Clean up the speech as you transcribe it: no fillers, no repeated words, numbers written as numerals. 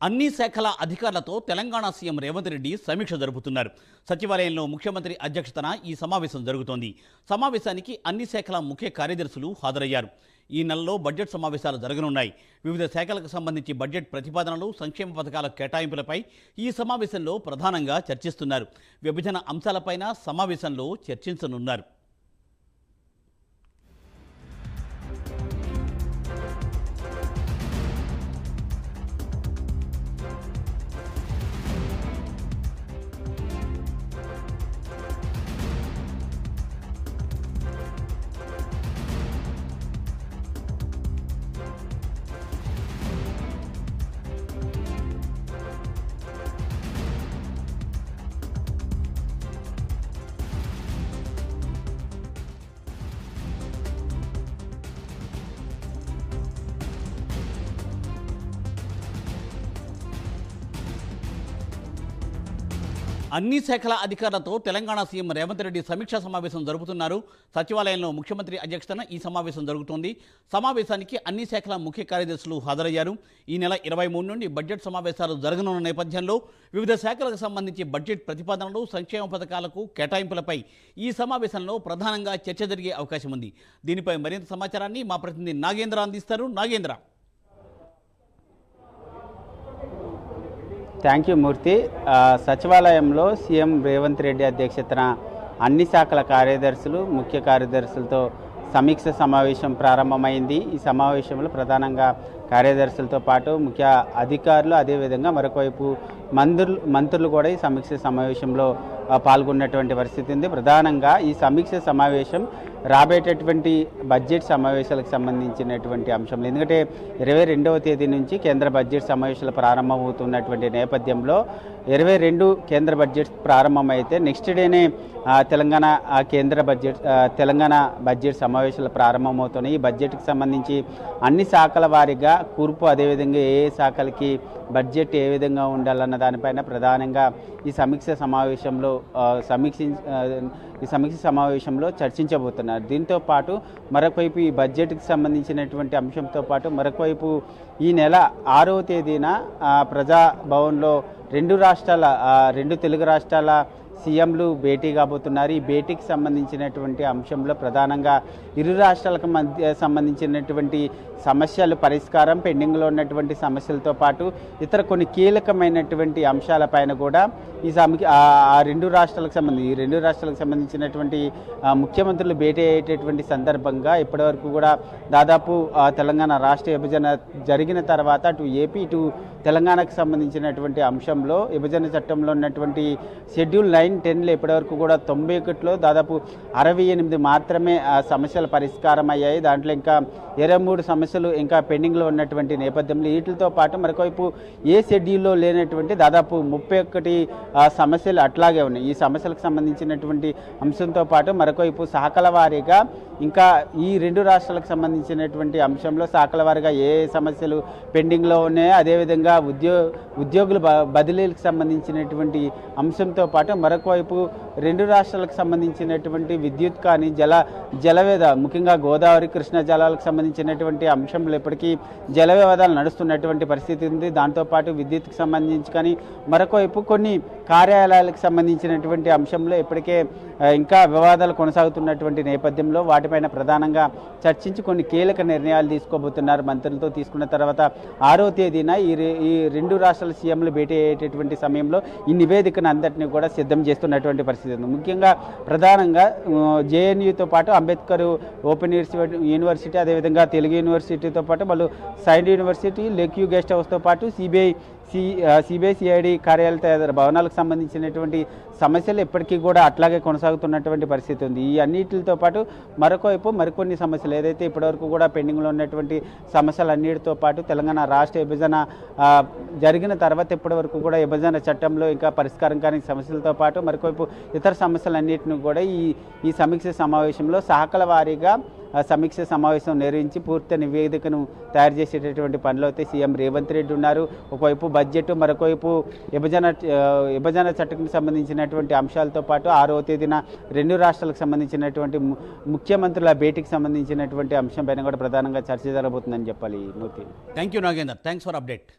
అన్ని శాఖల అధికారులతో తెలంగాణ సీఎం రేవంత్ రెడ్డి సమీక్ష జరుపుతున్నారు. సచివాలయంలో ముఖ్యమంత్రి అధ్యక్షతన ఈ సమావేశం జరుగుతోంది. సమావేశానికి అన్ని శాఖల ముఖ్య కార్యదర్శులు హాజరయ్యారు. ఈ నెలలో బడ్జెట్ సమావేశాలు జరగనున్నాయి. వివిధ శాఖలకు సంబంధించి బడ్జెట్ ప్రతిపాదనలు, సంక్షేమ పథకాల కేటాయింపులపై ఈ సమావేశంలో ప్రధానంగా చర్చిస్తున్నారు. విభజన అంశాలపైన సమావేశంలో చర్చించనున్నారు. అన్ని శాఖల అధికారులతో తెలంగాణ సీఎం రేవంత్ రెడ్డి సమీక్షా సమావేశం జరుపుతున్నారు. సచివాలయంలో ముఖ్యమంత్రి అధ్యక్షతన ఈ సమావేశం జరుగుతోంది. సమావేశానికి అన్ని శాఖల ముఖ్య కార్యదర్శులు హాజరయ్యారు. ఈ నెల 23 నుండి బడ్జెట్ సమావేశాలు జరగనున్న నేపథ్యంలో వివిధ శాఖలకు సంబంధించి బడ్జెట్ ప్రతిపాదనలు, సంక్షేమ పథకాలకు కేటాయింపులపై ఈ సమావేశంలో ప్రధానంగా చర్చ జరిగే అవకాశం ఉంది. దీనిపై మరింత సమాచారాన్ని మా ప్రతినిధి నాగేంద్ర అందిస్తారు. నాగేంద్ర. థ్యాంక్ యూ మూర్తి. సచివాలయంలో సీఎం రేవంత్ రెడ్డి అధ్యక్షతన అన్ని శాఖల కార్యదర్శులు, ముఖ్య కార్యదర్శులతో సమీక్ష సమావేశం ప్రారంభమైంది. ఈ సమావేశంలో ప్రధానంగా కార్యదర్శులతో పాటు ముఖ్య అధికారులు, అదేవిధంగా మరొకవైపు మంత్రులు కూడా ఈ సమీక్ష సమావేశంలో పాల్గొన్నటువంటి పరిస్థితి ఉంది. ప్రధానంగా ఈ సమీక్ష సమావేశం రాబోయేటటువంటి బడ్జెట్ సమావేశాలకు సంబంధించినటువంటి అంశంలో, ఎందుకంటే 22వ తేదీ నుంచి కేంద్ర బడ్జెట్ సమావేశాలు ప్రారంభమవుతున్నటువంటి నేపథ్యంలో 22 కేంద్ర బడ్జెట్ ప్రారంభమైతే నెక్స్ట్ డేనే తెలంగాణ బడ్జెట్ సమావేశాలు ప్రారంభమవుతున్నాయి. ఈ బడ్జెట్కి సంబంధించి అన్ని శాఖల వారీగా కూర్పు, అదేవిధంగా ఏ శాఖలకి బడ్జెట్ ఏ విధంగా ఉండాలన్న దానిపైన ప్రధానంగా ఈ సమీక్ష సమావేశంలో చర్చించబోతున్నారు. దీంతో పాటు మరొకవైపు ఈ బడ్జెట్కి సంబంధించినటువంటి అంశంతో పాటు మరొకవైపు ఈ నెల 6వ తేదీన ప్రజాభవన్లో రెండు తెలుగు రాష్ట్రాల సీఎంలు భేటీ కాబోతున్నారు. ఈ భేటీకి సంబంధించినటువంటి అంశంలో ప్రధానంగా ఇరు రాష్ట్రాలకు మధ్య సంబంధించినటువంటి సమస్యలు పరిష్కారం, పెండింగ్లో ఉన్నటువంటి సమస్యలతో పాటు ఇతర కొన్ని కీలకమైనటువంటి అంశాలపైన కూడా రెండు రాష్ట్రాలకు సంబంధించినటువంటి ముఖ్యమంత్రులు భేటీ అయ్యేటటువంటి సందర్భంగా ఇప్పటివరకు కూడా దాదాపు తెలంగాణ రాష్ట్ర విభజన జరిగిన తర్వాత అటు ఏపీ ఇటు తెలంగాణకు సంబంధించినటువంటి అంశంలో విభజన చట్టంలో ఉన్నటువంటి షెడ్యూల్ 9-10లో ఇప్పటివరకు కూడా 91లో దాదాపు 68 మాత్రమే సమస్యల పరిష్కారం అయ్యాయి. దాంట్లో ఇంకా 23 సమస్యలు ఇంకా పెండింగ్లో ఉన్నటువంటి నేపథ్యంలో వీటితో పాటు మరొకవైపు ఏ షెడ్యూల్లో లేనటువంటి దాదాపు 31 సమస్యలు అట్లాగే ఉన్నాయి. ఈ సమస్యలకు సంబంధించినటువంటి అంశంతో పాటు మరొకవైపు శాఖల వారీగా ఇంకా ఈ రెండు రాష్ట్రాలకు సంబంధించినటువంటి అంశంలో శాఖల వారీగా ఏ సమస్యలు పెండింగ్లో ఉన్నాయో, అదేవిధంగా ఉద్యోగుల బదిలీలకు సంబంధించినటువంటి అంశంతో పాటు మరొకవైపు రెండు రాష్ట్రాలకు సంబంధించినటువంటి విద్యుత్ కానీ జలవేద, ముఖ్యంగా గోదావరి, కృష్ణా జలాలకు సంబంధించినటువంటి అంశంలో ఇప్పటికీ జల వివాదాలు నడుస్తున్నటువంటి పరిస్థితి ఉంది. దాంతోపాటు విద్యుత్కి సంబంధించి కానీ మరొకవైపు కొన్ని కార్యాలయాలకు సంబంధించినటువంటి అంశంలో ఇప్పటికే ఇంకా వివాదాలు కొనసాగుతున్నటువంటి నేపథ్యంలో వాటిపైన ప్రధానంగా చర్చించి కొన్ని కీలక నిర్ణయాలు తీసుకోబోతున్నారు. మంత్రులతో తీసుకున్న తర్వాత 6వ తేదీన ఈ రెండు రాష్ట్రాల సీఎంలు భేటీ అయ్యేటటువంటి సమయంలో ఈ నివేదికను అందరినీ కూడా సిద్ధం చేస్తున్నటువంటి పరిస్థితి ఉంది. ముఖ్యంగా ప్రధానంగా జేఎన్యూతో పాటు అంబేద్కర్ ఓపెన్ యూనివర్సిటీ, అదేవిధంగా తెలుగు యూనివర్సిటీతో పాటు వాళ్ళు సైండ్ యూనివర్సిటీ, లేక్యూ గెస్ట్ హౌస్తో పాటు సిబిఐ కార్యాలయ తదితర భవనాలకు సంబంధించినటువంటి సమస్యలు ఇప్పటికీ కూడా అట్లాగే కొనసాగుతున్నటువంటి పరిస్థితి ఉంది. ఈ అన్నిటితో పాటు మరొకవైపు మరికొన్ని సమస్యలు ఏదైతే ఇప్పటివరకు కూడా పెండింగ్లో ఉన్నటువంటి సమస్యలన్నిటితో పాటు తెలంగాణ రాష్ట్ర విభజన జరిగిన తర్వాత ఇప్పటివరకు కూడా విభజన చట్టంలో ఇంకా పరిష్కారం కాని సమస్యలతో పాటు మరొకవైపు ఇతర సమస్యలన్నింటినీ కూడా ఈ సమీక్ష సమావేశంలో శాఖల వారీగా సమీక్ష సమావేశం నిర్వహించి పూర్తి నివేదికను తయారు చేసేటటువంటి పనిలో అయితే సీఎం రేవంత్ రెడ్డి ఉన్నారు. ఒకవైపు బడ్జెట్, మరొకవైపు విభజన చట్టంకి సంబంధించినటువంటి అంశాలతో పాటు 6వ తేదీన రెండు రాష్ట్రాలకు సంబంధించినటువంటి ముఖ్యమంత్రుల భేటీకి సంబంధించినటువంటి అంశం పైన కూడా ప్రధానంగా చర్చ జరగబోతుందని చెప్పాలి. Murthy. Thank you Nagender. Thanks for update.